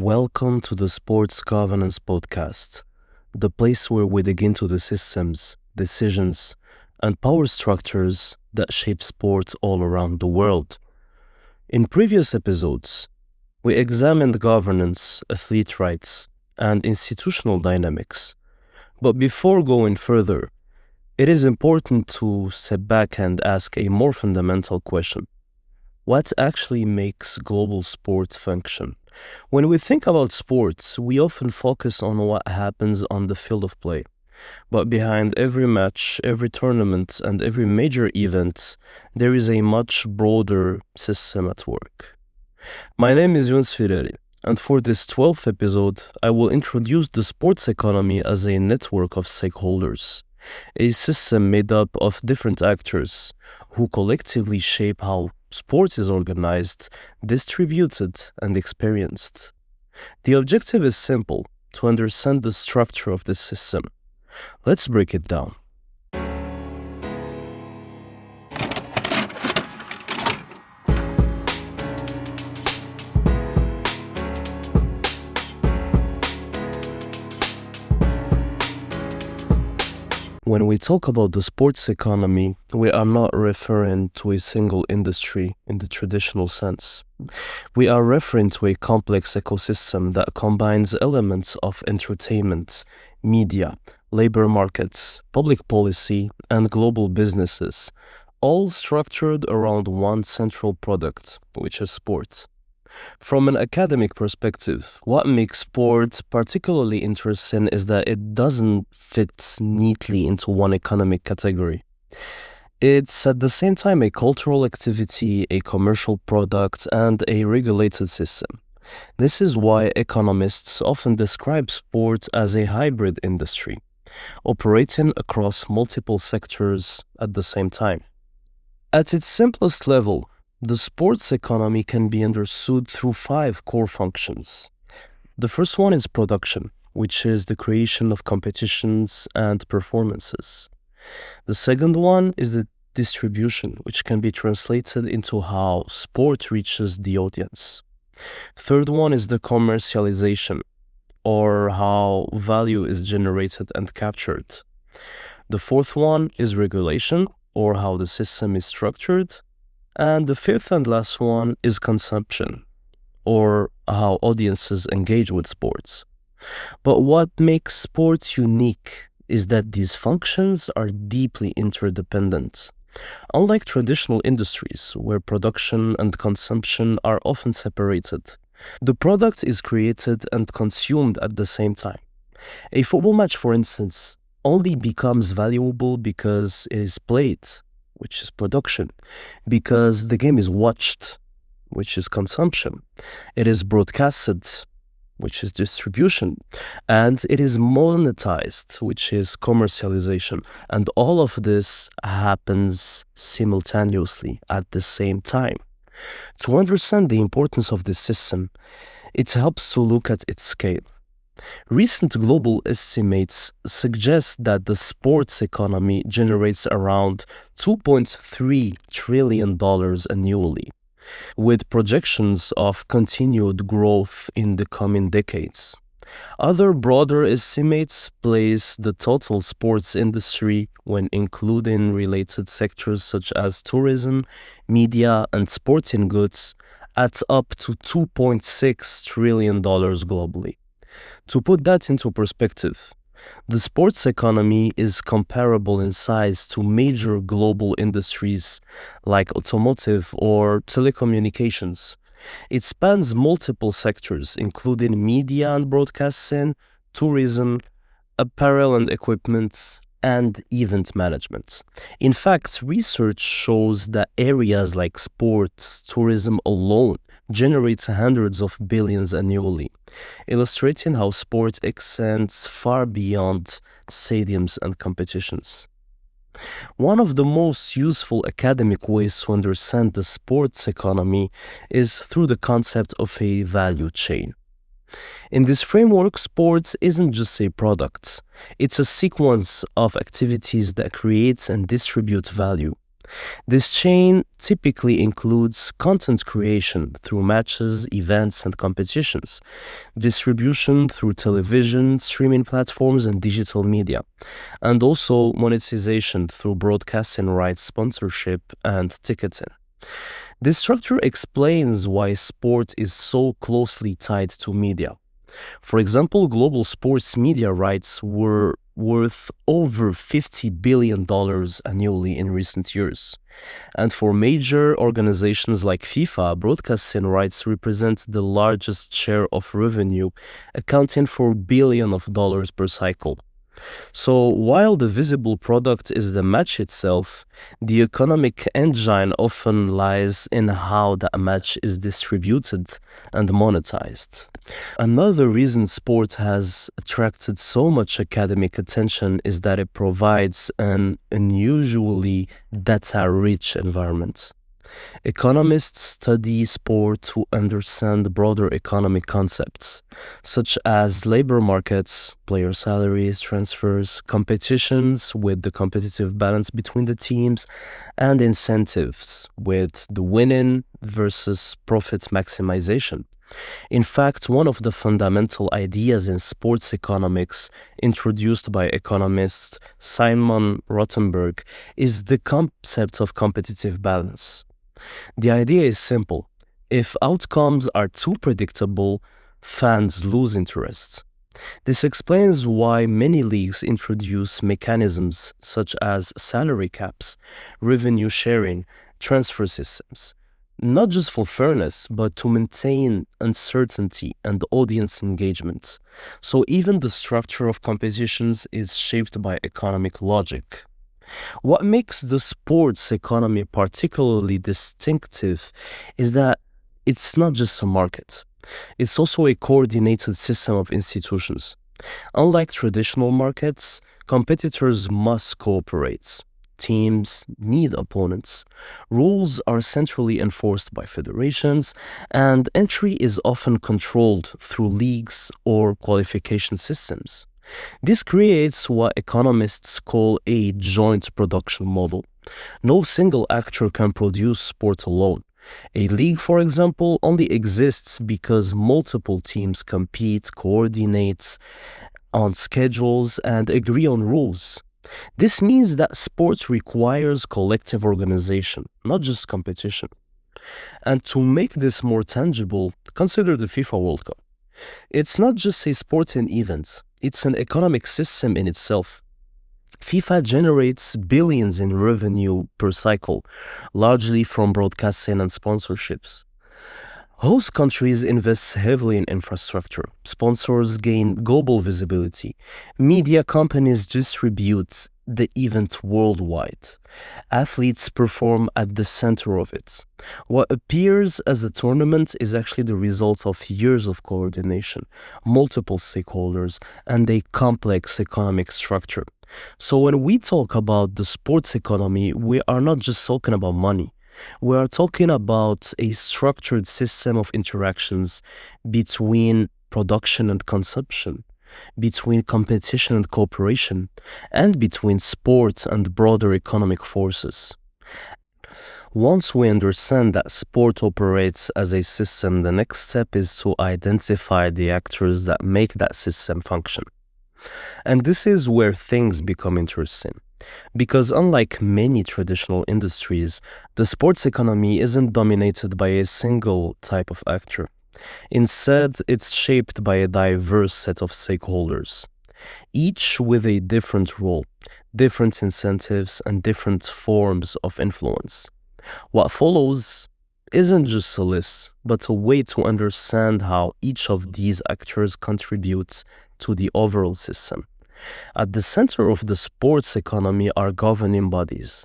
Welcome to the Sports Governance Podcast, the place where we dig into the systems, decisions, and power structures that shape sports all around the world. In previous episodes, we examined governance, athlete rights, and institutional dynamics. But before going further, it is important to step back and ask a more fundamental question. What actually makes global sport function? When we think about sports, we often focus on what happens on the field of play. But behind every match, every tournament, and every major event, there is a much broader system at work. My name is Younes Fireri, and for this 12th episode, I will introduce the sports economy as a network of stakeholders, a system made up of different actors who collectively shape how sport is organized, distributed, and experienced. The objective is simple: to understand the structure of this system. Let's break it down. When we talk about the sports economy, we are not referring to a single industry in the traditional sense. We are referring to a complex ecosystem that combines elements of entertainment, media, labor markets, public policy, and global businesses, all structured around one central product, which is sport. From an academic perspective, what makes sport particularly interesting is that it doesn't fit neatly into one economic category. It's at the same time a cultural activity, a commercial product, and a regulated system. This is why economists often describe sport as a hybrid industry, operating across multiple sectors at the same time. At its simplest level, the sports economy can be understood through 5 core functions. The first one is production, which is the creation of competitions and performances. The second one is the distribution, which can be translated into how sport reaches the audience. Third one is the commercialization, or how value is generated and captured. The fourth one is regulation, or how the system is structured. And the fifth and last one is consumption, or how audiences engage with sports. But what makes sports unique is that these functions are deeply interdependent. Unlike traditional industries, where production and consumption are often separated, the product is created and consumed at the same time. A football match, for instance, only becomes valuable because it is played, which is production, because the game is watched, which is consumption. It is broadcasted, which is distribution, and it is monetized, which is commercialization. And all of this happens simultaneously at the same time. To understand the importance of this system, it helps to look at its scale. Recent global estimates suggest that the sports economy generates around $2.3 trillion annually, with projections of continued growth in the coming decades. Other broader estimates place the total sports industry, when including related sectors such as tourism, media, and sporting goods, at up to $2.6 trillion globally. To put that into perspective, the sports economy is comparable in size to major global industries like automotive or telecommunications. It spans multiple sectors, including media and broadcasting, tourism, apparel and equipment, and event management. In fact, research shows that areas like sports, tourism alone generates hundreds of billions annually, illustrating how sport extends far beyond stadiums and competitions. One of the most useful academic ways to understand the sports economy is through the concept of a value chain. In this framework, sports isn't just a product. It's a sequence of activities that create and distribute value. This chain typically includes content creation through matches, events, and competitions, distribution through television, streaming platforms, and digital media, and also monetization through broadcasting rights, sponsorship, and ticketing. This structure explains why sport is so closely tied to media. For example, global sports media rights were worth over $50 billion annually in recent years. And for major organizations like FIFA, broadcasting rights represent the largest share of revenue, accounting for billions of dollars per cycle. So while the visible product is the match itself, the economic engine often lies in how that match is distributed and monetized. Another reason sport has attracted so much academic attention is that it provides an unusually data-rich environment. Economists study sport to understand broader economic concepts, such as labor markets, player salaries, transfers, competitions with the competitive balance between the teams, and incentives with the winning versus profit maximization. In fact, one of the fundamental ideas in sports economics introduced by economist Simon Rothenberg is the concept of competitive balance. The idea is simple. If outcomes are too predictable, fans lose interest. This explains why many leagues introduce mechanisms such as salary caps, revenue sharing, transfer systems, not just for fairness, but to maintain uncertainty and audience engagement. So even the structure of competitions is shaped by economic logic. What makes the sports economy particularly distinctive is that it's not just a market. It's also a coordinated system of institutions. Unlike traditional markets, competitors must cooperate. Teams need opponents. Rules are centrally enforced by federations, and entry is often controlled through leagues or qualification systems. This creates what economists call a joint production model. No single actor can produce sport alone. A league, for example, only exists because multiple teams compete, coordinate on schedules, and agree on rules. This means that sport requires collective organization, not just competition. And to make this more tangible, consider the FIFA World Cup. It's not just a sporting event, it's an economic system in itself. FIFA generates billions in revenue per cycle, largely from broadcasting and sponsorships. Host countries invest heavily in infrastructure. Sponsors gain global visibility. Media companies distribute the event worldwide. Athletes perform at the center of it. What appears as a tournament is actually the result of years of coordination, multiple stakeholders, and a complex economic structure. So when we talk about the sports economy, we are not just talking about money. We are talking about a structured system of interactions between production and consumption, between competition and cooperation, and between sport and broader economic forces. Once we understand that sport operates as a system, the next step is to identify the actors that make that system function. And this is where things become interesting. Because unlike many traditional industries, the sports economy isn't dominated by a single type of actor. Instead, it's shaped by a diverse set of stakeholders, each with a different role, different incentives, and different forms of influence. What follows isn't just a list, but a way to understand how each of these actors contributes to the overall system. At the center of the sports economy are governing bodies.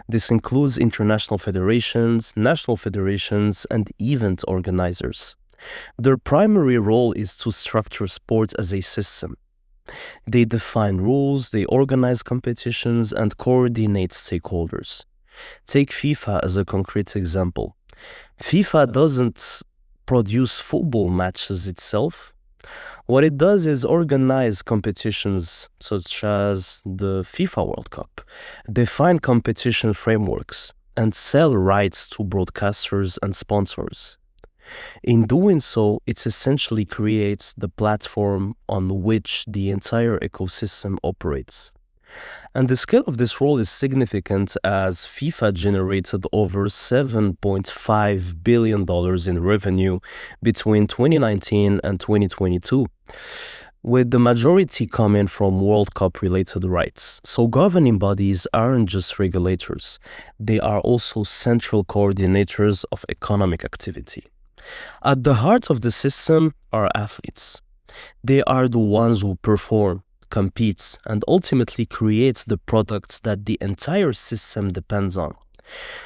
This includes international federations, national federations, and event organizers. Their primary role is to structure sport as a system. They define rules, they organize competitions, and coordinate stakeholders. Take FIFA as a concrete example. FIFA doesn't produce football matches itself. What it does is organize competitions such as the FIFA World Cup, define competition frameworks, and sell rights to broadcasters and sponsors. In doing so, it essentially creates the platform on which the entire ecosystem operates. And the scale of this role is significant as FIFA generated over $7.5 billion in revenue between 2019 and 2022, with the majority coming from World Cup related rights. So governing bodies aren't just regulators, they are also central coordinators of economic activity. At the heart of the system are athletes. They are the ones who perform, competes, and ultimately creates the products that the entire system depends on.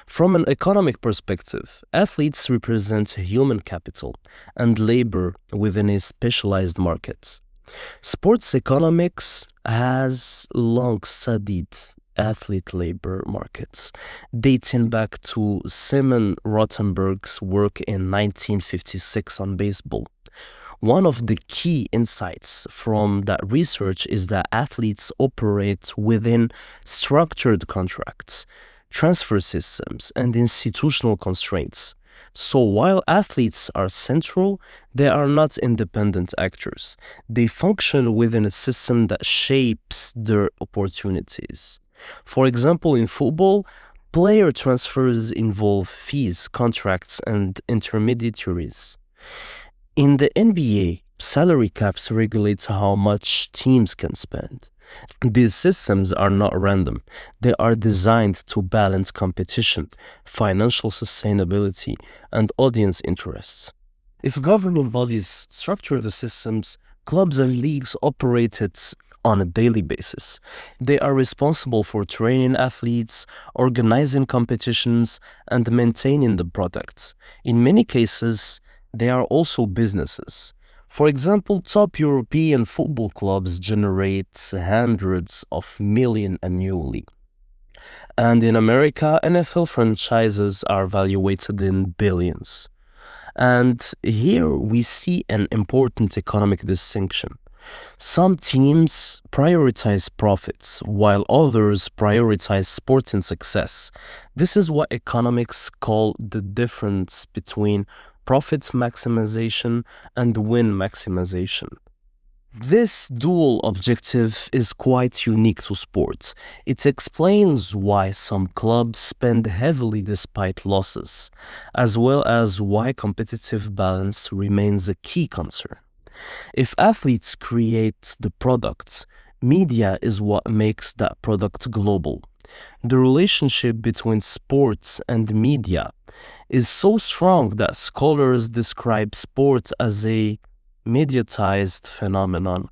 From an economic perspective, athletes represent human capital and labor within a specialized market. Sports economics has long studied athlete labor markets, dating back to Simon Rothenberg's work in 1956 on baseball. One of the key insights from that research is that athletes operate within structured contracts, transfer systems, and institutional constraints. So while athletes are central, they are not independent actors. They function within a system that shapes their opportunities. For example, in football, player transfers involve fees, contracts, and intermediaries. In the NBA, salary caps regulate how much teams can spend. These systems are not random. They are designed to balance competition, financial sustainability, and audience interests. If governing bodies structure the systems, clubs and leagues operate it on a daily basis. They are responsible for training athletes, organizing competitions, and maintaining the products. In many cases, they are also businesses. For example, top European football clubs generate hundreds of millions annually. And in America, NFL franchises are valuated in billions. And here we see an important economic distinction. Some teams prioritize profits, while others prioritize sporting success. This is what economics call the difference between profit maximization and win maximization. This dual objective is quite unique to sports. It explains why some clubs spend heavily despite losses, as well as why competitive balance remains a key concern. If athletes create the products, media is what makes that product global. The relationship between sports and media is so strong that scholars describe sports as a mediatized phenomenon,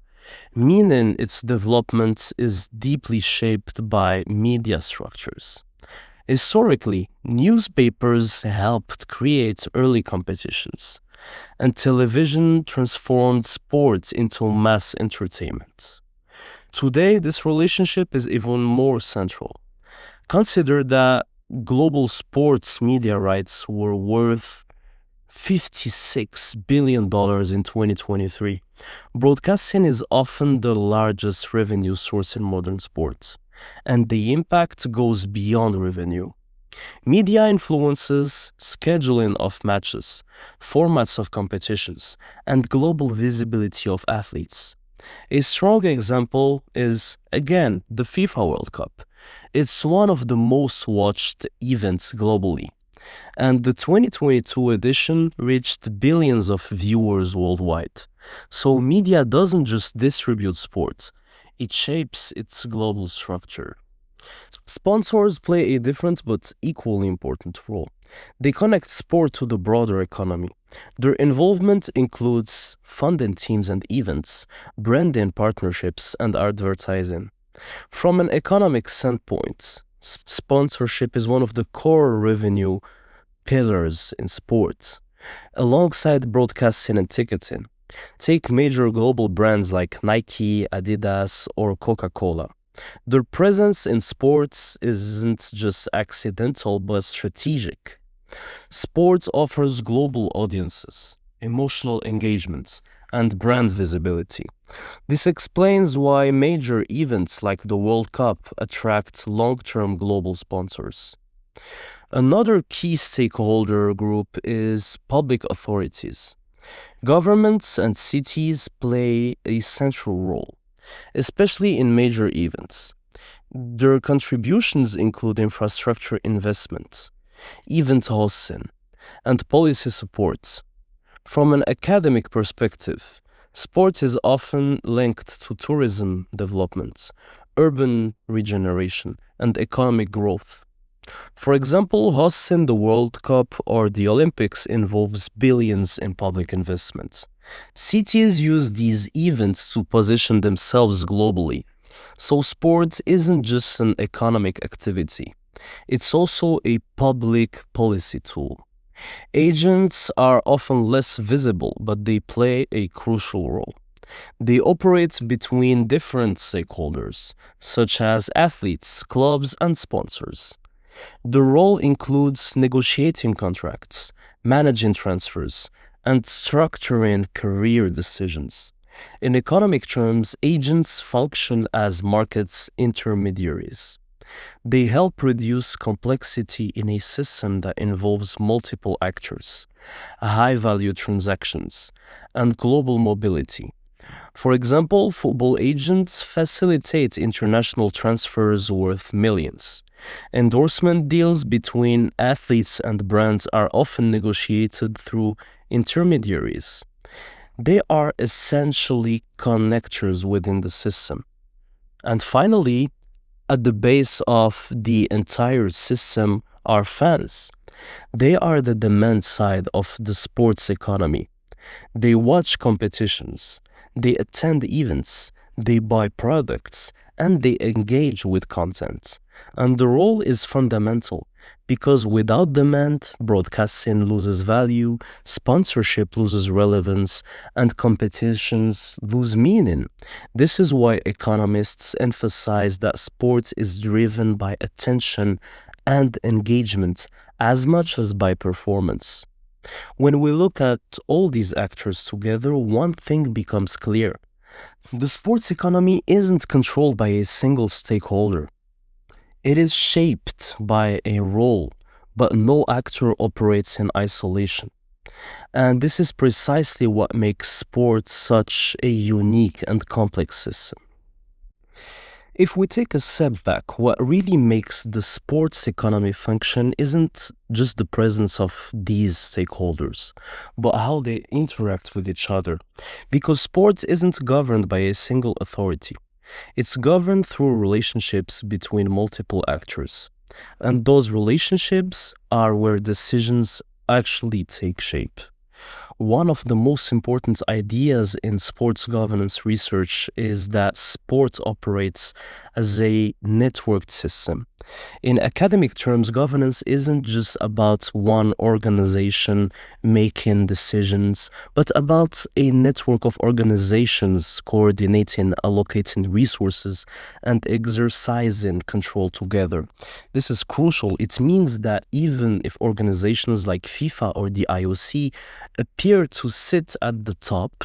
meaning its development is deeply shaped by media structures. Historically, newspapers helped create early competitions, and television transformed sports into mass entertainment. Today, this relationship is even more central. Consider that global sports media rights were worth $56 billion in 2023. Broadcasting is often the largest revenue source in modern sports, and the impact goes beyond revenue. Media influences scheduling of matches, formats of competitions, and global visibility of athletes. A strong example is, again, the FIFA World Cup. It's one of the most watched events globally, and the 2022 edition reached billions of viewers worldwide. So media doesn't just distribute sports, it shapes its global structure. Sponsors play a different but equally important role. They connect sport to the broader economy. Their involvement includes funding teams and events, branding partnerships, and advertising. From an economic standpoint, sponsorship is one of the core revenue pillars in sports, alongside broadcasting and ticketing. Take major global brands like Nike, Adidas, or Coca-Cola. Their presence in sports isn't just accidental but strategic. Sports offers global audiences, emotional engagements, and brand visibility. This explains why major events like the World Cup attract long-term global sponsors. Another key stakeholder group is public authorities. Governments and cities play a central role, especially in major events. Their contributions include infrastructure investments, event hosting, and policy support. From an academic perspective, sport is often linked to tourism development, urban regeneration, and economic growth. For example, hosting the World Cup or the Olympics involves billions in public investment. Cities use these events to position themselves globally. So sport isn't just an economic activity. It's also a public policy tool. Agents are often less visible, but they play a crucial role. They operate between different stakeholders, such as athletes, clubs, and sponsors. The role includes negotiating contracts, managing transfers, and structuring career decisions. In economic terms, agents function as market intermediaries. They help reduce complexity in a system that involves multiple actors, high-value transactions, and global mobility. For example, football agents facilitate international transfers worth millions. Endorsement deals between athletes and brands are often negotiated through intermediaries. They are essentially connectors within the system. And finally, at the base of the entire system are fans. They are the demand side of the sports economy. They watch competitions, they attend events, they buy products, and they engage with content. And the role is fundamental because without demand, broadcasting loses value, sponsorship loses relevance, and competitions lose meaning. This is why economists emphasize that sport is driven by attention and engagement as much as by performance. When we look at all these actors together, one thing becomes clear. The sports economy isn't controlled by a single stakeholder. It is shaped by a role, but no actor operates in isolation. And this is precisely what makes sports such a unique and complex system. If we take a step back, what really makes the sports economy function isn't just the presence of these stakeholders, but how they interact with each other. Because sports isn't governed by a single authority. It's governed through relationships between multiple actors. And those relationships are where decisions actually take shape. One of the most important ideas in sports governance research is that sport operates as a networked system. In academic terms, governance isn't just about one organization making decisions, but about a network of organizations coordinating, allocating resources, and exercising control together. This is crucial. It means that even if organizations like FIFA or the IOC appear to sit at the top,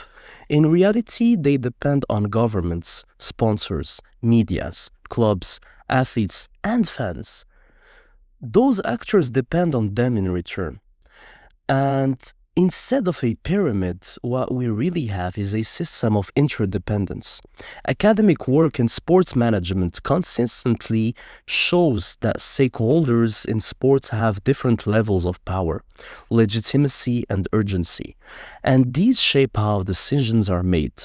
in reality, they depend on governments, sponsors, medias, clubs, athletes, and fans. Those actors depend on them in return. And instead of a pyramid, what we really have is a system of interdependence. Academic work in sports management consistently shows that stakeholders in sports have different levels of power, legitimacy, and urgency. And these shape how decisions are made.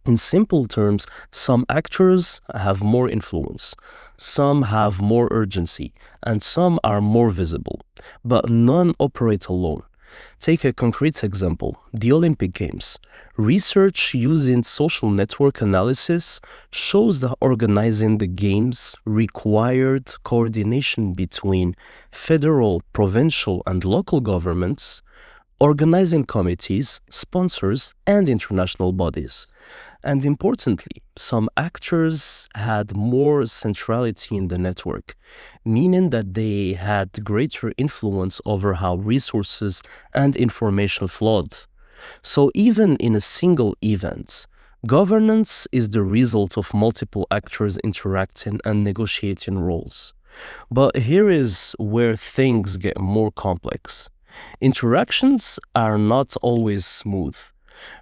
In simple terms, some actors have more influence, some have more urgency, and some are more visible, but none operate alone. Take a concrete example, the Olympic Games. Research using social network analysis shows that organizing the Games required coordination between federal, provincial, and local governments, organizing committees, sponsors, and international bodies. And importantly, some actors had more centrality in the network, meaning that they had greater influence over how resources and information flowed. So even in a single event, governance is the result of multiple actors interacting and negotiating roles. But here is where things get more complex. Interactions are not always smooth.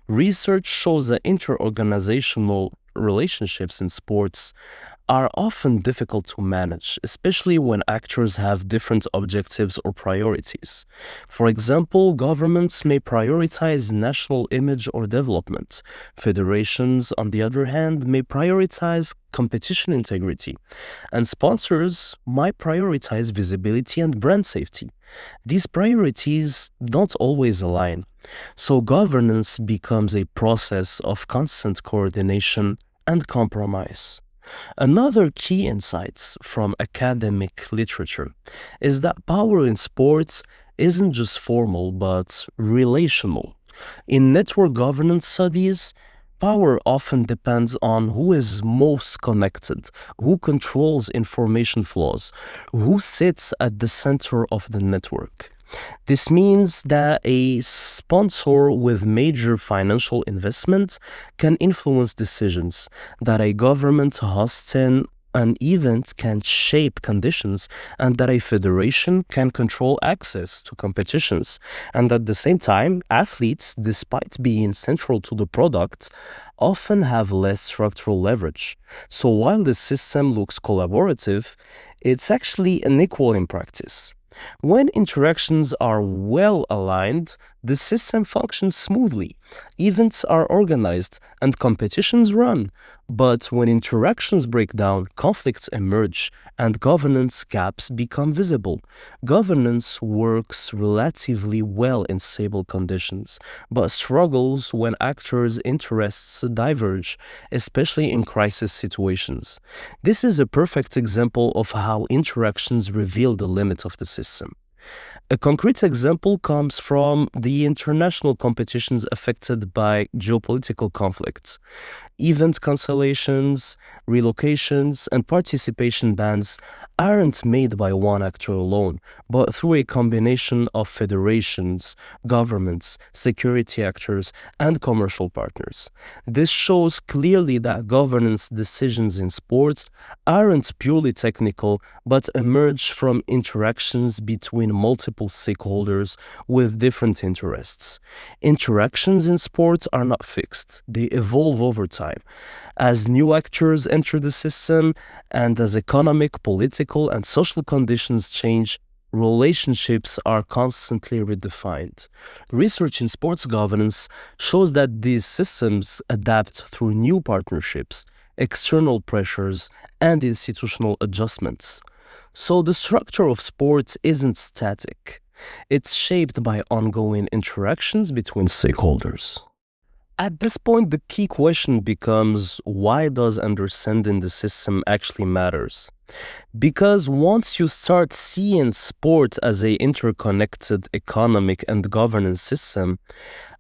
Research shows that interorganizational relationships in sports are often difficult to manage, especially when actors have different objectives or priorities. For example, governments may prioritize national image or development. Federations, on the other hand, may prioritize competition integrity, and sponsors might prioritize visibility and brand safety. These priorities don't always align, so governance becomes a process of constant coordination and compromise. Another key insight from academic literature is that power in sports isn't just formal but relational. In network governance studies, power often depends on who is most connected, who controls information flows, who sits at the center of the network. This means that a sponsor with major financial investment can influence decisions, that a government hosting an event can shape conditions, and that a federation can control access to competitions. And at the same time, athletes, despite being central to the product, often have less structural leverage. So while the system looks collaborative, it's actually unequal in practice. When interactions are well aligned, the system functions smoothly, events are organized, and competitions run. But when interactions break down, conflicts emerge, and governance gaps become visible. Governance works relatively well in stable conditions, but struggles when actors' interests diverge, especially in crisis situations. This is a perfect example of how interactions reveal the limit of the system. A concrete example comes from the international competitions affected by geopolitical conflicts. Event cancellations, relocations, and participation bans aren't made by one actor alone, but through a combination of federations, governments, security actors, and commercial partners. This shows clearly that governance decisions in sports aren't purely technical, but emerge from interactions between multiple stakeholders with different interests. Interactions in sports are not fixed, they evolve over time. As new actors enter the system and as economic, political, and social conditions change, relationships are constantly redefined. Research in sports governance shows that these systems adapt through new partnerships, external pressures, and institutional adjustments. So the structure of sports isn't static. It's shaped by ongoing interactions between stakeholders. At this point, the key question becomes, why does understanding the system actually matters? Because once you start seeing sport as an interconnected economic and governance system,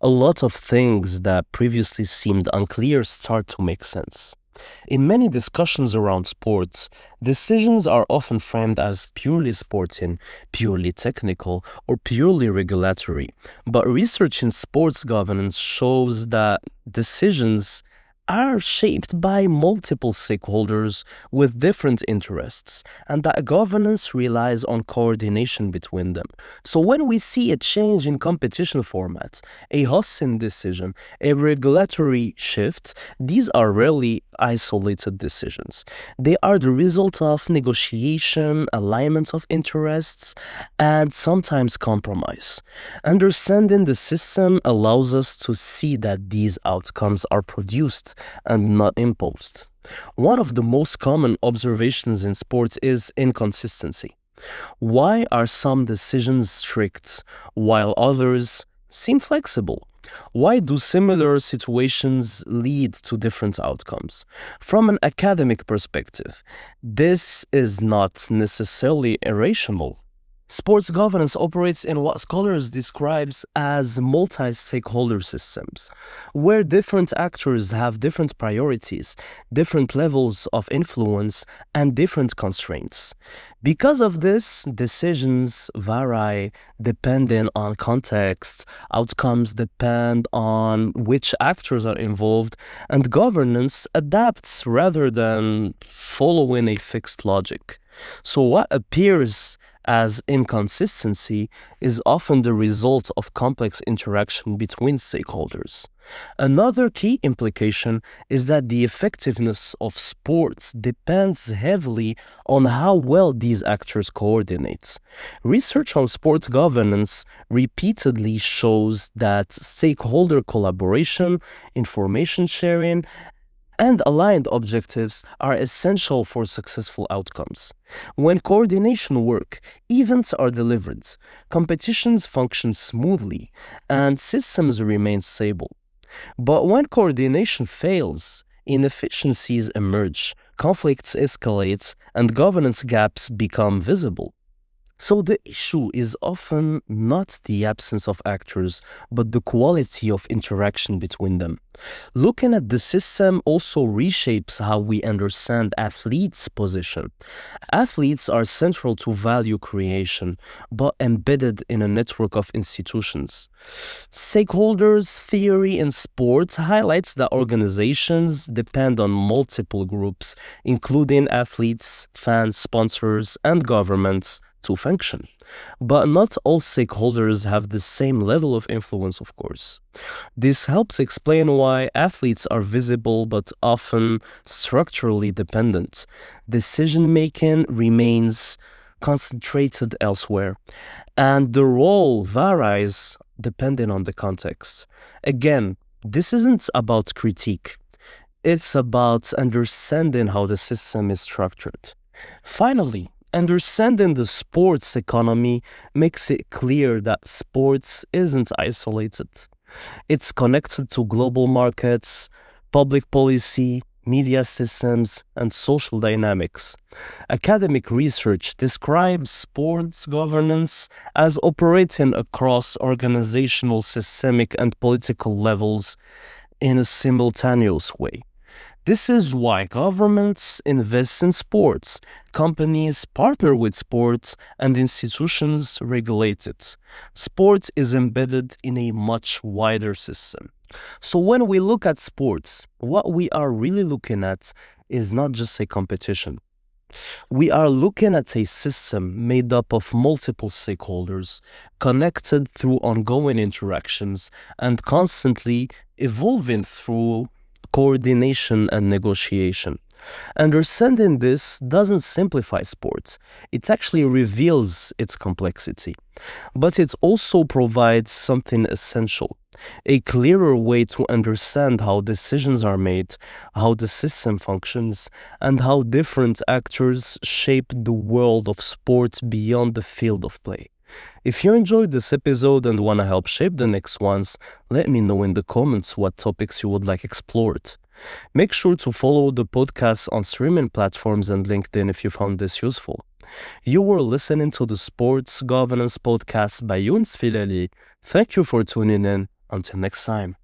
a lot of things that previously seemed unclear start to make sense. In many discussions around sports, decisions are often framed as purely sporting, purely technical, or purely regulatory. But research in sports governance shows that decisions are shaped by multiple stakeholders with different interests, and that governance relies on coordination between them. So when we see a change in competition formats, a hosting decision, a regulatory shift, these are rarely isolated decisions. They are the result of negotiation, alignment of interests, and sometimes compromise. Understanding the system allows us to see that these outcomes are produced and not imposed. One of the most common observations in sports is inconsistency. Why are some decisions strict while others seem flexible? Why do similar situations lead to different outcomes? From an academic perspective, this is not necessarily irrational. Sports governance operates in what scholars describes as multi-stakeholder systems, where different actors have different priorities, different levels of influence, and different constraints. Because of this, decisions vary depending on context, outcomes depend on which actors are involved, and governance adapts rather than following a fixed logic. So what appears as inconsistency is often the result of complex interaction between stakeholders. Another key implication is that the effectiveness of sports depends heavily on how well these actors coordinate. Research on sports governance repeatedly shows that stakeholder collaboration, information sharing, and aligned objectives are essential for successful outcomes. When coordination works, events are delivered, competitions function smoothly, and systems remain stable. But when coordination fails, inefficiencies emerge, conflicts escalate, and governance gaps become visible. So the issue is often not the absence of actors, but the quality of interaction between them. Looking at the system also reshapes how we understand athletes' position. Athletes are central to value creation, but embedded in a network of institutions. Stakeholders theory in sports highlights that organizations depend on multiple groups, including athletes, fans, sponsors, and governments, to function. But not all stakeholders have the same level of influence, of course. This helps explain why athletes are visible but often structurally dependent. Decision making remains concentrated elsewhere, and the role varies depending on the context. Again, this isn't about critique, it's about understanding how the system is structured. Finally, understanding the sports economy makes it clear that sports isn't isolated. It's connected to global markets, public policy, media systems, and social dynamics. Academic research describes sports governance as operating across organizational, systemic, and political levels in a simultaneous way. This is why governments invest in sports, companies partner with sports, and institutions regulate it. Sport is embedded in a much wider system. So when we look at sports, what we are really looking at is not just a competition. We are looking at a system made up of multiple stakeholders, connected through ongoing interactions, and constantly evolving through coordination and negotiation. Understanding this doesn't simplify sports, it actually reveals its complexity. But it also provides something essential, a clearer way to understand how decisions are made, how the system functions, and how different actors shape the world of sport beyond the field of play. If you enjoyed this episode and want to help shape the next ones, let me know in the comments what topics you would like explored. Make sure to follow the podcast on streaming platforms and LinkedIn if you found this useful. You were listening to the Sports Governance Podcast by Younes Filali. Thank you for tuning in. Until next time.